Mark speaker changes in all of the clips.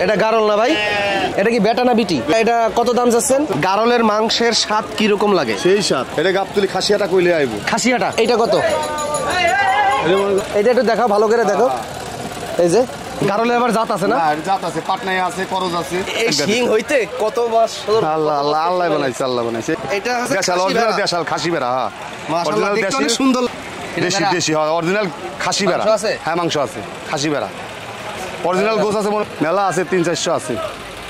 Speaker 1: এটা গারল না ভাই, এটা কি বেটা না বিটি? এটা কত দাম যাচ্ছেন? গারলের মাংসের স্বাদ কি রকম লাগে?
Speaker 2: সেই স্বাদ। এটা গাবতলি খাসিয়াটা কইলে আইব।
Speaker 1: খাসিয়াটা এটা কত? এটা একটু দেখাও, ভালো করে দেখো। এই যে গারলের আবার জাত আছে না?
Speaker 2: আর জাত আছে, পাটনাই আছে, করজ আছে।
Speaker 1: এই শিং হইতে কত মাস?
Speaker 2: আল্লাহ আল্লাহ আল্লাহ বানাইছে, আল্লাহ বানাইছে।
Speaker 1: এটা আছে
Speaker 2: দেশাল, অরিজিনাল দেশাল খাসি বেড়া। হ্যাঁ
Speaker 1: মাশাআল্লাহ, দেখতে অনেক সুন্দর।
Speaker 2: দেশি দেশি হয়, অরিজিনাল খাসি বেড়া। হ্যাঁ মাংস আছে, খাসি বেড়া। অরিজিনাল গোছ আছে, মেলা আছে, 300-400 আছে।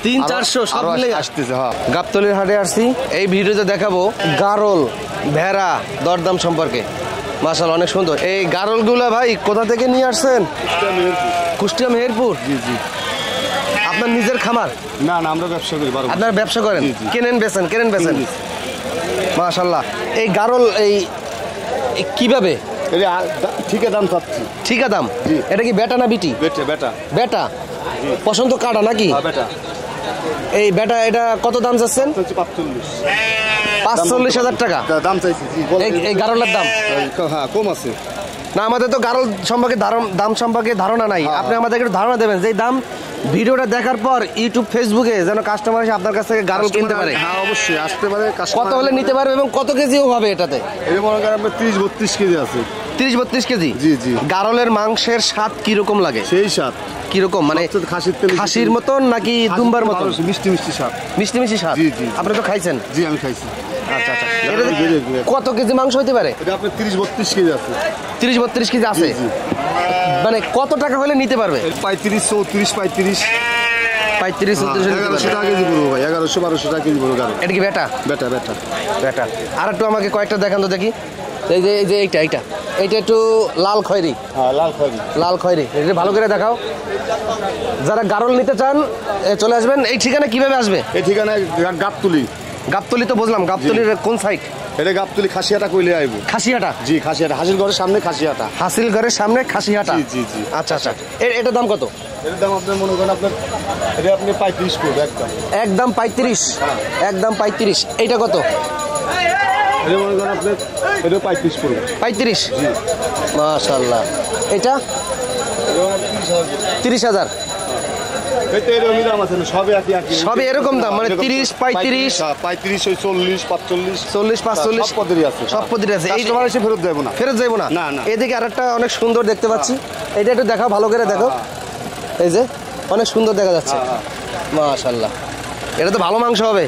Speaker 1: 300-400 সব মিলে
Speaker 2: আসতেছে। হ্যাঁ
Speaker 1: গাবতলির হাটে আসছি। এই ভিডিওতে দেখাবো গারল ভেড়া দরদাম সম্পর্কে। মাশাআল্লাহ অনেক সুন্দর। এই গারলগুলা ভাই কোথা থেকে নিয়ে আসছেন? কুষ্টিয়া মেহেরপুর।
Speaker 2: জি জি।
Speaker 1: আপনার নিজের খামার?
Speaker 2: না না, আমরা ব্যবসা করি।
Speaker 1: আপনারা ব্যবসা করেন? কেনেন বেচেন? মাশাআল্লাহ। এই গারল এই কিভাবে?
Speaker 2: ঠিকা দাম চাচ্ছি।
Speaker 1: ঠিকা দাম? এটা কি বেটা না বিটি?
Speaker 2: বেটা।
Speaker 1: বেটা পছন্দ কাটা নাকি?
Speaker 2: বেটা।
Speaker 1: এই বেটা এটা কত দাম যাচ্ছেন? 45,000 টাকা
Speaker 2: দাম চাইছি।
Speaker 1: এই গারলের দাম?
Speaker 2: হ্যাঁ কম আছে
Speaker 1: না, আমাদের তো গারল সম্পর্কে দাম সম্পর্কে ধারণা নাই। আপনি আমাদেরকে একটু ধারণা দেবেন যে দাম ভিডিওটা দেখার পর ইউটিউব ফেসবুকে যেন কাস্টমার এসে আপনার কাছ থেকে গারল কিনতে পারে।
Speaker 2: হ্যাঁ অবশ্যই আসতে পারে।
Speaker 1: কত হলে নিতে পারবে এবং কত কেজিও হবে এটাতে?
Speaker 2: এই মনে করেন আপনার 30-32 কেজি আছে।
Speaker 1: 30-32 কেজি?
Speaker 2: জি জি।
Speaker 1: গারলের মাংসের স্বাদ কি রকম লাগে?
Speaker 2: সেই স্বাদ।
Speaker 1: কিরকম মানে খাসির মতন নাকি দুম্বার মতন?
Speaker 2: মিষ্টি মিষ্টি স্বাদ।
Speaker 1: মিষ্টি মিষ্টি স্বাদ।
Speaker 2: জি জি।
Speaker 1: আপনি তো খাইছেন?
Speaker 2: জি আমি খাইছি।
Speaker 1: আচ্ছা আচ্ছা। কত কেজি মাংস হতে পারে?
Speaker 2: এটা আপনার 30-32 কেজি আছে।
Speaker 1: 30-32 কেজি আছে? মানে কত টাকা হলে নিতে পারবে?
Speaker 2: 35-34, 35-34
Speaker 1: 1100
Speaker 2: টাকা কেজি পড়বো ভাই। 1100-1200 টাকা কেজি পড়বো।
Speaker 1: এটা কি বেটা?
Speaker 2: বেটা বেটা
Speaker 1: বেটা। আর একটু আমাকে কয়েকটা দেখান তো দেখি। এই যে এইটা একটু লাল খয়েরি।
Speaker 2: হ্যাঁ
Speaker 1: লাল খয়েরি, এটা ভালো করে দেখাও। যারা গারল নিতে চান চলে আসবেন। এই ঠিকানা কিভাবে আসবে?
Speaker 2: এই ঠিকানায়
Speaker 1: গাবতলি তো বুঝলাম। গাবতলির কোন সাইড?
Speaker 2: এটা গাবতলি খাসিয়াটা কইলে আইব।
Speaker 1: খাসিয়াটা?
Speaker 2: জি খাসিয়াটা, হাসিল ঘরের সামনে খাসিয়াটা।
Speaker 1: হাসিল ঘরের সামনে খাসিয়াটা।
Speaker 2: জি জি জি।
Speaker 1: আচ্ছা আচ্ছা। এটার দাম কত?
Speaker 2: এর দাম আপনার মনে করেন আপনার এটা আপনি 35 পড়বে
Speaker 1: একদম 35? একদম 35। এইটা কত?
Speaker 2: এটা মনে করেন আপনার এটা 35 পড়বে।
Speaker 1: 35? জি। মাশাআল্লাহ। এটা 30,000? সবই এরকম দাম মানে 30, 35,
Speaker 2: 40, 45
Speaker 1: সব পদ্ধতি আছে। এই
Speaker 2: তোমার এসে ফেরত যাবো না। না না।
Speaker 1: এদিকে আরেকটা অনেক সুন্দর দেখতে পাচ্ছি। এটা একটু দেখাও, ভালো করে দেখো। এই যে অনেক সুন্দর দেখা যাচ্ছে। মাশাআল্লাহ, এটা তো ভালো মাংস হবে,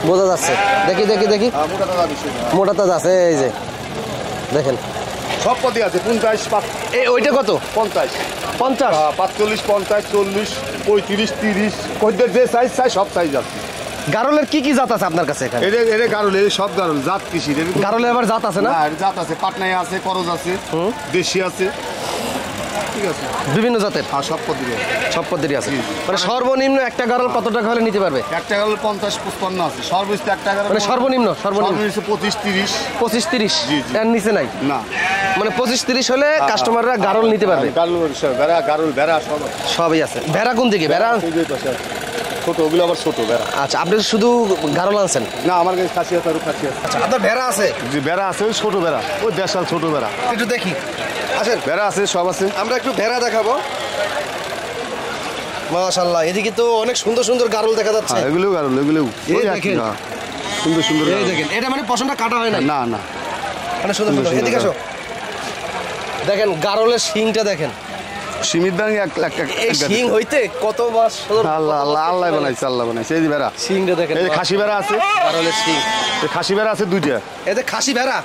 Speaker 1: বোঝা যাচ্ছে। দেখি মোটা তাজা আছে। এই যে দেখেন
Speaker 2: সব পদে আছে। 50,
Speaker 1: ওইটা কত?
Speaker 2: 50,
Speaker 1: 45,
Speaker 2: 45, 50, 40, 35, 30 কইদের যে সাইজ সব সাইজ আছে।
Speaker 1: গারলের কি কি জাত আছে আপনার কাছে এখানে?
Speaker 2: এটা গারল, সব গারল জাত কিসির।
Speaker 1: গারলের আবার জাত আছে না?
Speaker 2: জাত আছে, পাটনাই আছে, করজ আছে, দেশি আছে, ঠিক আছে
Speaker 1: বিভিন্ন জাতের।
Speaker 2: হ্যাঁ সব পদ্ধতি
Speaker 1: আছে। মানে সর্বনিম্ন একটা গারল কত টাকা হলে নিতে পারবে?
Speaker 2: একটা গারল 50-55 আছে, সর্বোচ্চ একটা গারল
Speaker 1: মানে সর্বনিম্ন
Speaker 2: 25-30।
Speaker 1: 25-30 এর নিচে নাই
Speaker 2: না?
Speaker 1: মানে 25-30 হলে কাস্টমাররা গারল নিতে পারবে।
Speaker 2: গারল ভেড়া
Speaker 1: সবই আছে। ভেড়া কোন দিকে? ভেড়া
Speaker 2: ছোট, ওগুলো আবার ছোট ভেড়া।
Speaker 1: আচ্ছা, আপনি শুধু গারল আনছেন?
Speaker 2: না, আমার কাছে খাসি আছে।
Speaker 1: আচ্ছা, আপনার ভেড়া আছে?
Speaker 2: জি ভেড়া আছে, ওই ছোট ভেড়া, ওই দেশাল ছোট ভেড়া।
Speaker 1: একটু দেখি, আসেন।
Speaker 2: ভেড়া আছে, সব আছে।
Speaker 1: আমরা একটু ভেড়া দেখাবো। মাশাআল্লাহ, এদিকে তো অনেক সুন্দর সুন্দর গারল দেখা যাচ্ছে।
Speaker 2: এগুলো গারল, এগুলো সুন্দর।
Speaker 1: এই দেখেন, এটা মানে পছন্দটা কাটা হয় না?
Speaker 2: না না,
Speaker 1: মানে সুন্দর। এদিকে আসো, দেখেন গারলের শিংটা দেখেন।
Speaker 2: সীমিত দাম
Speaker 1: এই শিং হইতে কত মাস?
Speaker 2: আল্লাহ বানাইছে। এই ভেড়া
Speaker 1: শিংটা দেখেন।
Speaker 2: এই খাসি ভেড়া আছে,
Speaker 1: গারলের শিং।
Speaker 2: এই খাসি ভেড়া আছে দুইটা।
Speaker 1: এতে খাসি ভেড়া?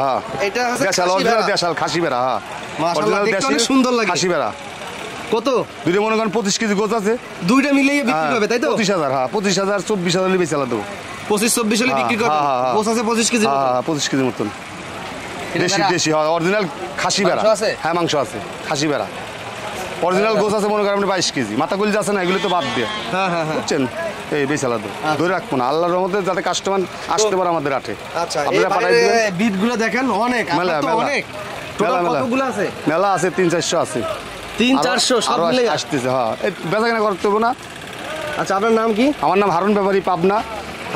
Speaker 2: হ্যাঁ।
Speaker 1: এটা
Speaker 2: দেশাল, অরিজিনাল দেশাল খাসি ভেড়া। হ্যাঁ
Speaker 1: মাশাআল্লাহ, দেখতে অনেক সুন্দর লাগে।
Speaker 2: খাসি ভেড়া
Speaker 1: কত?
Speaker 2: দুইটা মনে করেন 25 কেজি গোছ আছে।
Speaker 1: দুইটা মিলিয়ে বিক্রি হবে তাই তো?
Speaker 2: 25,000। হ্যাঁ 25,000, 24,000 হলে বেচা দেবো।
Speaker 1: 25-24 হলে বিক্রি করবে। গোছ আছে 25 কেজি।
Speaker 2: হ্যাঁ 25 কেজি মতন। দেশি হয়, অরিজিনাল খাসি ভেড়া। হ্যাঁ মাংস আছে, খাসি ভেড়া অরিজিনাল গোছ আছে মনে করেন 22 কেজি। মাথা গুলি আছে না, এগুলো তো বাদ দিয়ে। হ্যাঁ বুঝছেন, এই বেচালা ধরে রাখবো না আল্লাহর রহমতে, যাতে কাস্টমার আসতে পারে আমাদের হাটে।
Speaker 1: আচ্ছা, আপনারা পাঠাই দিবেন। বিটগুলো দেখেন অনেক, অনেক কতগুলো আছে? মেলা আছে,
Speaker 2: 300-400 আছে।
Speaker 1: 300-400 সব মিলে
Speaker 2: আসতেছে। হ্যাঁ বেচাকেনা করতে হবে না।
Speaker 1: আচ্ছা, আপনার নাম কি?
Speaker 2: আমার নাম হারুন ব্যাপারী, পাবনা।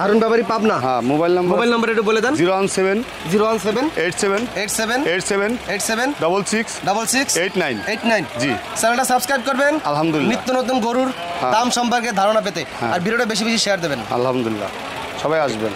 Speaker 1: হারুন ব্যাপারী, পাবনা।
Speaker 2: হ্যাঁ, মোবাইল নাম্বার
Speaker 1: একটু বলে দেন।
Speaker 2: 017
Speaker 1: 87
Speaker 2: 66
Speaker 1: 89।
Speaker 2: জি।
Speaker 1: চ্যানেলটা সাবস্ক্রাইব করবেন।
Speaker 2: আলহামদুলিল্লাহ।
Speaker 1: নিত্য নতুন গরুর দাম সম্পর্কে ধারণা পেতে। আর ভিডিওটা বেশি বেশি শেয়ার দেবেন।
Speaker 2: আলহামদুলিল্লাহ, সবাই আসবেন।